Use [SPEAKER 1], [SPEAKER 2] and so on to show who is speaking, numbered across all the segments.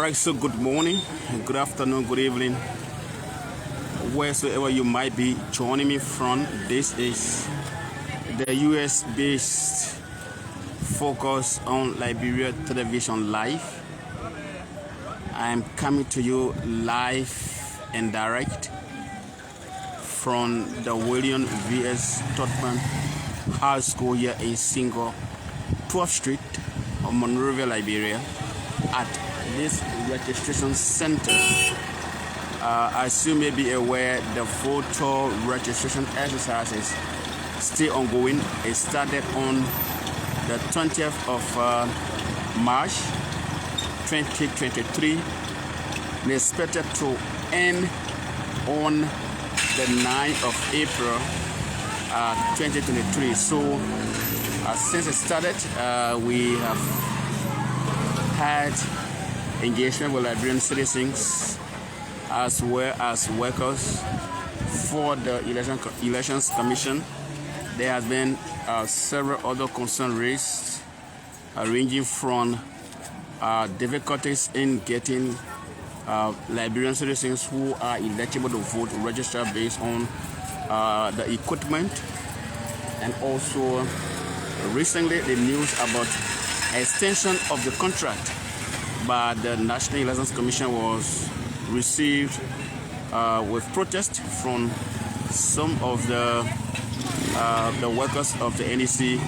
[SPEAKER 1] Alright, so good morning, good afternoon, good evening, wheresoever you might be joining me from. This is the US-based Focus on Liberia Television Live. I am coming to you live and direct from the William V.S. Tubman High School here in Single, 12th Street of Monrovia, Liberia, at this registration center. As you may be aware, the voter registration exercise is still ongoing. It started on the 20th of March 2023 and expected to end on the 9th of April 2023. So since it started, we have had engagement with Liberian citizens as well as workers for the Elections Commission. There has been several other concerns raised, ranging from difficulties in getting Liberian citizens who are eligible to vote registered based on the equipment, and also recently the news about extension of the contract by the National Elections Commission was received with protest from some of the workers of the NEC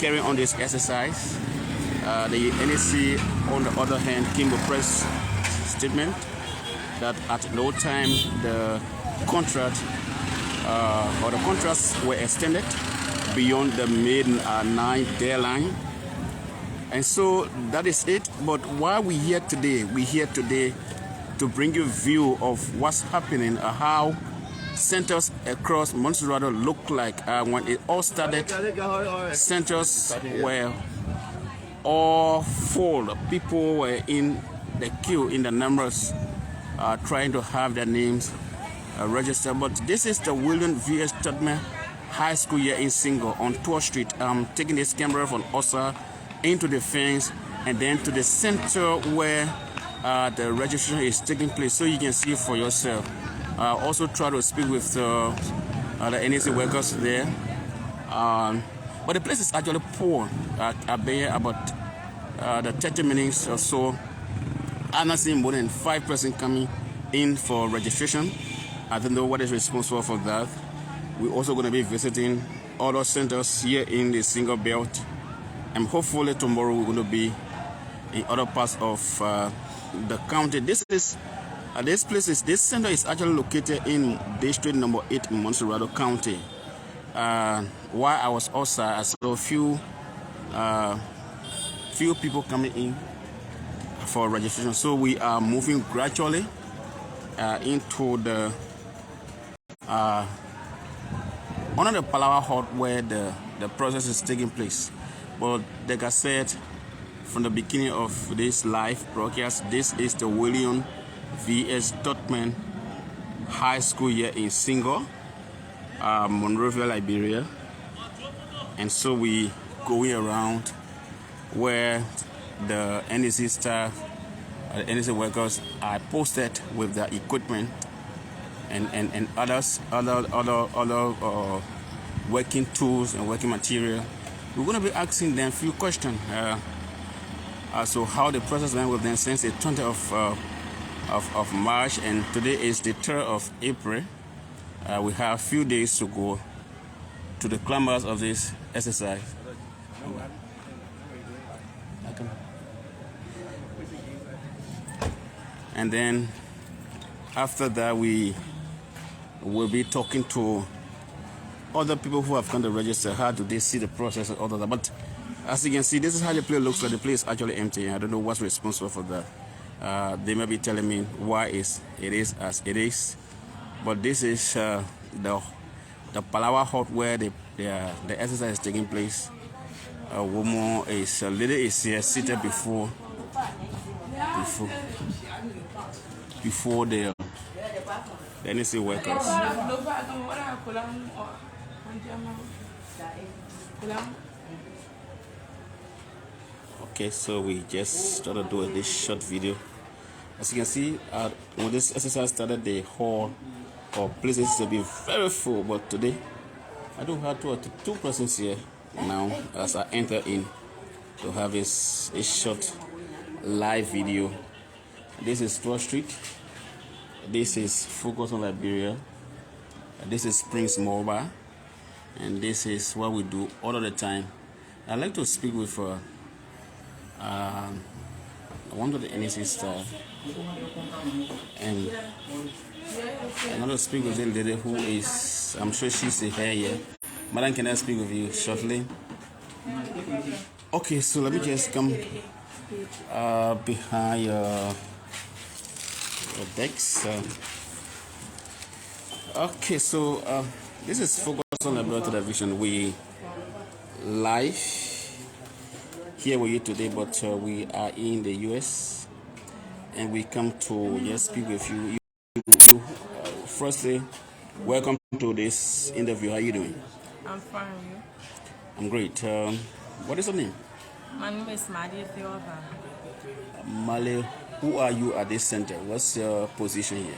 [SPEAKER 1] carrying on this exercise. The NEC, on the other hand, came with press statement that at no time the contract or the contracts were extended beyond the May 9th deadline. And so that is it. But why we're here today to bring you a view of what's happening, how centers across Montserrado look like. When it all started, centers were all full. People were in the queue in the numbers trying to have their names registered. But this is the William V.S. Tubman High School here in Single on 12th Street. I'm taking this camera from Osa into the fence and then to the center where the registration is taking place, so you can see for yourself. Also try to speak with the NEC workers there, but the place is actually poor. I've been here about the 30 minutes or so. I'm not seeing more than 5 persons coming in for registration. I don't know what is responsible for that. We're also going to be visiting other centers here in the Single Belt, and hopefully tomorrow we're going to be in other parts of the county. This center is actually located in District Number 8 in Montserrado County. While I was outside, I saw a few people coming in for registration. So we are moving gradually into the one of the Palawa Hall where the process is taking place. But like I said from the beginning of this live broadcast, this is the William V.S. Tubman High School here in Single, Monrovia, Liberia. And so we going around where the NEC staff, the NEC workers are posted with their equipment and other working tools and working material. We're going to be asking them a few questions as to how the process went with them since the 20th of March, and today is the 3rd of April. We have a few days to go to the climax of this exercise. And then after that, we will be talking to other people who have come to register. How do they see the process and all of that? But as you can see, this is how the place looks like. The place is actually empty. I don't know what's responsible for that. They may be telling me why it is as it is. But this is the Palawa Hut where the exercise is taking place. A woman is a lady is here seated before the NEC workers. Okay, so we just started doing this short video As you can see, when this exercise started, the hall or places to be very full, but today I do have two persons here now as I enter in to have a short live video. This is 12th Street. This is Focus on Liberia. This is Springs Mobile. And this is what we do all of the time. I'd like to speak with one of the NEC staff. And I want to speak with the lady who is, I'm sure she's here. Madam, can I speak with you shortly? Okay, so let me just come behind your decks. Okay, so this is Focus on Liberia Television. We live here with you today, but we are in the US, and we come to just speak with you. Firstly, welcome to this interview. How are you doing?
[SPEAKER 2] I'm fine. You?
[SPEAKER 1] I'm great. What is your name?
[SPEAKER 2] My name is Male Theoba.
[SPEAKER 1] Male, who are you at this center? What's your position here?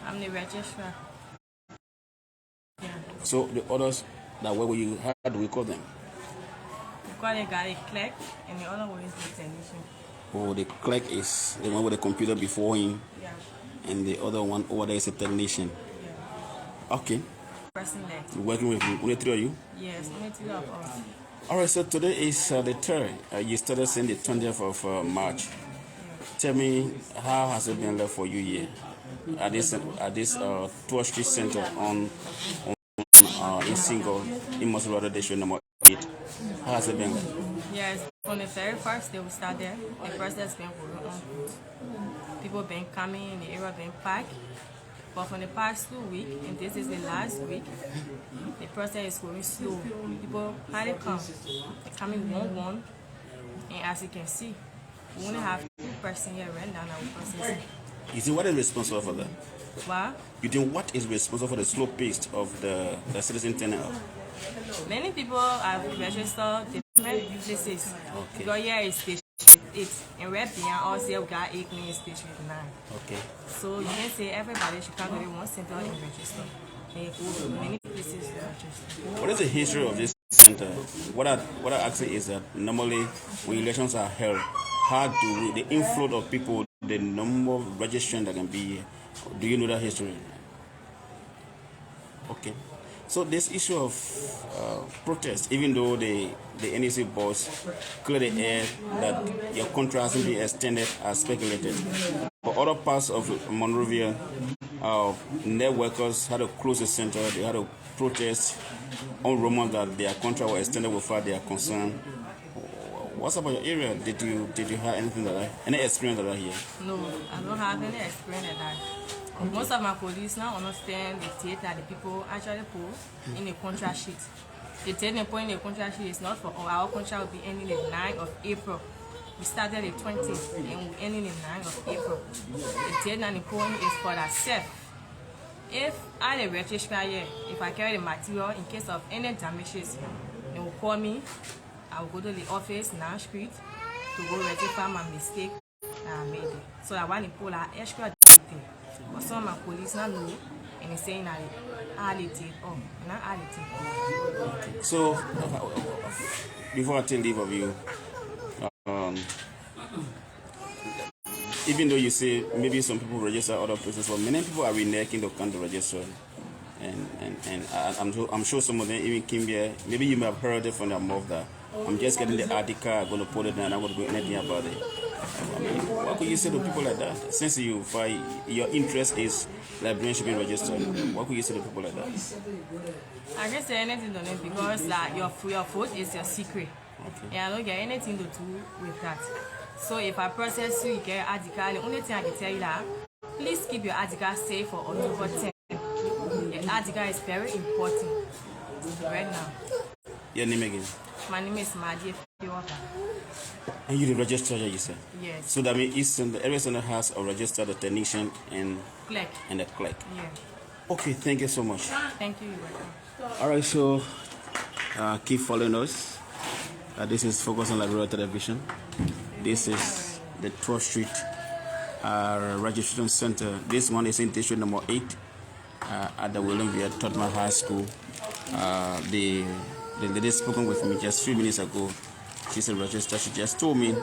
[SPEAKER 2] I'm the registrar. Yeah.
[SPEAKER 1] So the others that work with you, how do we call them?
[SPEAKER 2] We call the guy a clerk, and the other one is the technician.
[SPEAKER 1] Oh, the clerk is the one with the computer before him.
[SPEAKER 2] Yeah.
[SPEAKER 1] And the other one over there is a technician.
[SPEAKER 2] Yeah.
[SPEAKER 1] Okay.
[SPEAKER 2] Person there.
[SPEAKER 1] You're working with you. Only three of you?
[SPEAKER 2] Yes, only three of us.
[SPEAKER 1] All right, so today is the 3rd. You started saying the 20th of March.
[SPEAKER 2] Yeah.
[SPEAKER 1] Tell me, how has it been like for you here at this 12th Street Center in Single, in Montserrado District number 8? How has it been like?
[SPEAKER 2] Yes, from the very first day we started, the process been going on. People been coming, the area been packed. But for the past 2 weeks, and this is the last week, the process is going slow. People hardly come. They're coming one, and as you can see, we only have 2 persons here right now that we're processing.
[SPEAKER 1] You see, what is responsible for that?
[SPEAKER 2] What?
[SPEAKER 1] You think what is responsible for the slow pace of the citizen turnout?
[SPEAKER 2] Many people have registered different places.
[SPEAKER 1] Okay.
[SPEAKER 2] Because here is station 8, and right behind us here we got 8 main station 9.
[SPEAKER 1] Okay.
[SPEAKER 2] So you can say everybody should come to the one center and register. And go to many places to register.
[SPEAKER 1] What is the history of this center? What I actually is that normally when elections are held, how do the inflow of people, the number of registrants that can be here? Do you know that history? Okay. So this issue of protest, even though the NEC boss cleared the air that your contract hasn't been extended as speculated, but other parts of Monrovia, net workers had to close the center. They had to protest on rumor that their contract was extended without their concern. What's about your area? Did you have anything like that? Any experience like that here?
[SPEAKER 2] No, I don't have any experience like that. Okay. Most of my police now understand the date that the people actually put in the contract sheet. The date they put in the contract sheet is not for our contract will be ending the 9th of April. We started the 20th and we're ending the 9th of April. The date that they put in is for that self. If I the registrar here, if I carry the material in case of any damages, they will call me. I will go to the office, 9th Street, to go rectify my mistake that I made. So that when they pull out extra date, but some of my police not know, and they're saying that I did it up, and I did it up.
[SPEAKER 1] So, before I take leave of you, even though you say maybe some people register other places, but many people are reneging to come to register. And I'm sure some of them even came here. Maybe you may have heard it from their mouth that I'm just getting the article, I'm going to put it down, I'm going to do anything about it. I mean, what could you say to people like that? Since your interest is Liberian should be registered, what could you say to people like that?
[SPEAKER 2] I can't say anything to them because like, your vote is your secret.
[SPEAKER 1] Okay.
[SPEAKER 2] And I don't get anything to do with that. So if I process you, you get an article, the only thing I can tell you that please keep your article safe for October 10th. Your article is very important right now.
[SPEAKER 1] Your name again?
[SPEAKER 2] My name is Male Theoba.
[SPEAKER 1] And you the registrar, you said?
[SPEAKER 2] Yes.
[SPEAKER 1] So that means every center has a registered the technician and
[SPEAKER 2] Clerk.
[SPEAKER 1] And the clerk.
[SPEAKER 2] Yeah.
[SPEAKER 1] Okay, thank you so much.
[SPEAKER 2] Thank you. You're welcome.
[SPEAKER 1] All right, so keep following us. This is Focus on Liberia Television. This is the 12th Street registration center. This one is in district number 8 at the Liberia Tubman High School. The lady spoken with me just 3 minutes ago. She's a registered. She just told me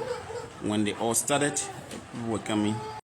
[SPEAKER 1] when they all started, people were coming.